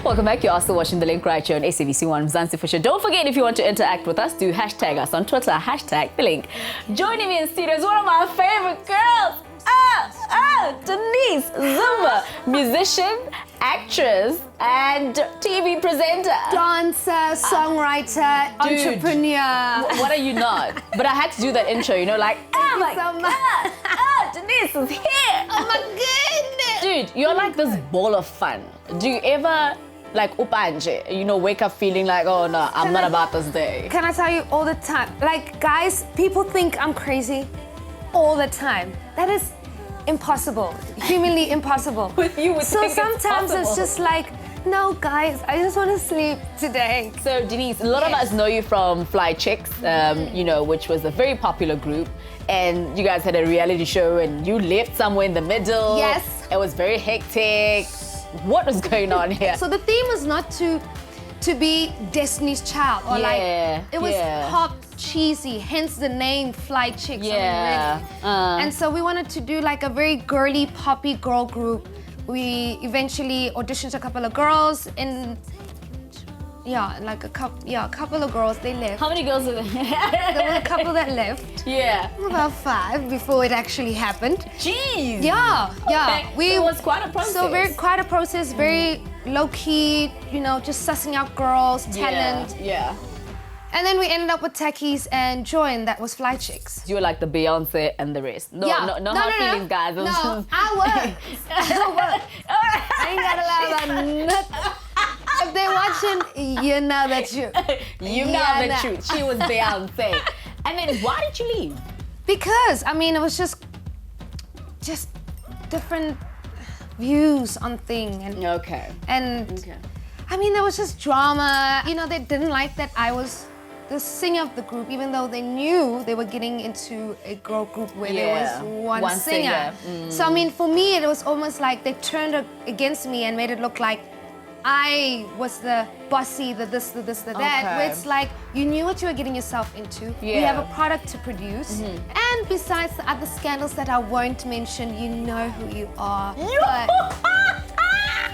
Welcome back. You're also watching The Link right here on SABC1 Mzansi Fo Sho. Don't forget, if you want to interact with us, do hashtag us on Twitter, hashtag The Link. Joining me in studio is one of my favorite girls, Denise Zimba, musician, actress, and TV presenter. Dancer, songwriter, entrepreneur. What are you not? But I had to do that intro, you know, like, oh my God, Denise is here. Oh my goodness. Dude, you're like this ball of fun. Do you ever, like, upanje, you know, wake up feeling like, oh no, I'm not about this day? Can I tell you all the time? Like, guys, people think I'm crazy all the time. That is impossible, humanly impossible. With you, so sometimes it's just like, no, guys, I just want to sleep today. So, Denise, a lot of us know you from Fly Chicks, you know, which was a very popular group. And you guys had a reality show and you lived somewhere in the middle. Yes. It was very hectic. What was going on here? So the theme was not to be Destiny's Child or like, it was pop cheesy, hence the name Fly Chicks. And so we wanted to do like a very girly, poppy girl group. We eventually auditioned a couple of girls in, a couple of girls, they left. How many girls were there? There were a couple that left. Yeah. About 5 before it actually happened. Jeez. Yeah. Okay. So it was quite a process. So quite a process, very low-key, you know, just sussing out girls, talent. Yeah. And then we ended up with Techies and Joy, and that was Fly Chicks. You were like the Beyonce and the rest. No hard feelings, guys. No, I was. I ain't gotta lie about nothing. If they're watching, you know the truth. You know the truth. She was Beyonce. And then why did you leave? Because, I mean, it was just different views on things. And, I mean, there was just drama. You know, they didn't like that I was the singer of the group, even though they knew they were getting into a girl group where there was one singer. So, I mean, for me, it was almost like they turned against me and made it look like I was the bossy, the this, the this, the that. Where it's like, you knew what you were getting yourself into. We have a product to produce. And besides the other scandals that I won't mention, you know who you are. But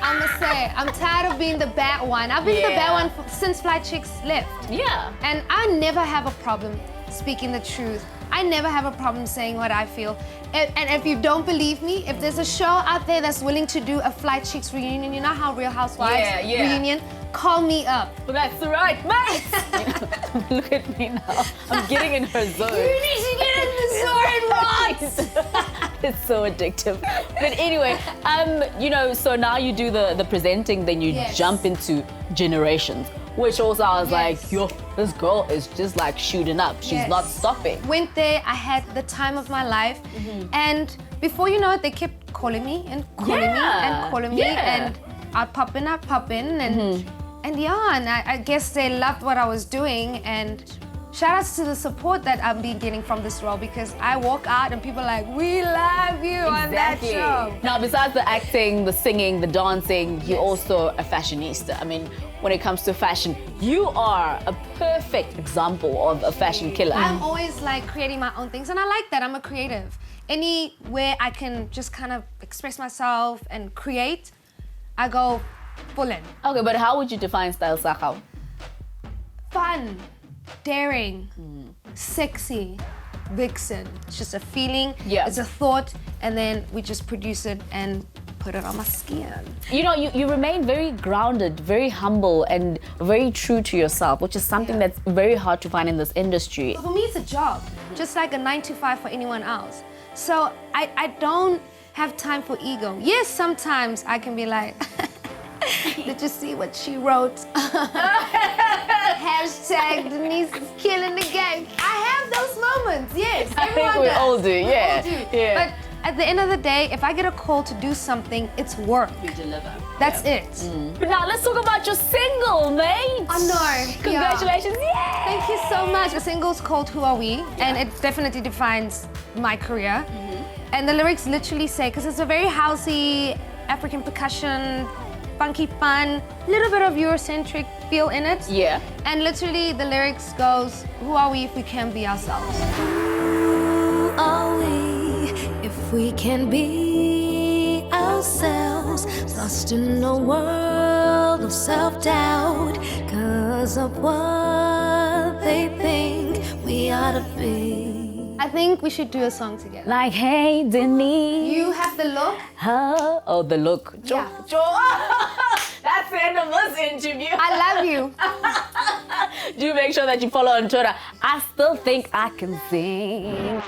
I must say, I'm tired of being the bad one. I've been the bad one since Fly Chicks left. Yeah. And I never have a problem speaking the truth. I never have a problem saying what I feel. And if you don't believe me, if there's a show out there that's willing to do a Fly Chicks reunion, you know how Real Housewives reunion? Call me up. Well, that's right, mate. Look at me now. I'm getting in her zone. You need to get in the zone, Rods. It's so addictive. But anyway, you know, so now you do the presenting, then you jump into Generations, which also I was like, yo, this girl is just like shooting up. She's not stopping. Went there, I had the time of my life. And before you know it, they kept calling me and calling me and calling me. And I'd pop in, and I guess they loved what I was doing. And shout outs to the support that I've been getting from this role, because I walk out and people are like, we love you on that show. Now, besides the acting, the singing, the dancing, you're also a fashionista. I mean, when it comes to fashion, you are a perfect example of a fashion killer. I'm always like creating my own things, and I like that. I'm a creative. Anywhere I can just kind of express myself and create, I go full in. Okay, but how would you define style, Sakau? Fun, daring, sexy, vixen. It's just a feeling, it's a thought, and then we just produce it and put it on my skin. You know, you remain very grounded, very humble, and very true to yourself, which is something that's very hard to find in this industry. For me, it's a job, just like a 9 to 5 for anyone else. So I don't have time for ego. Yes, sometimes I can be like, did you see what she wrote? Hashtag Denise is killing the game. I have those moments, yes. I think we all do, yeah. But at the end of the day, if I get a call to do something, it's work. You deliver. That's it. But now let's talk about your single, mate. I know. Congratulations, Thank you so much. The single's called Who Are We? And it definitely defines my career. And the lyrics literally say, because it's a very housey, African percussion, funky fun, little bit of Eurocentric feel in it. Yeah. And literally the lyrics goes, who are we if we can be ourselves? Who are we if we can be ourselves? Lost in a world full of self-doubt 'cause of what they think we ought to be. I think we should do a song together. Like, hey, Denise. You have the look. Oh, the look. Yeah. That's the end of this interview. I love you. Do make sure that you follow on Twitter. I still think I can sing.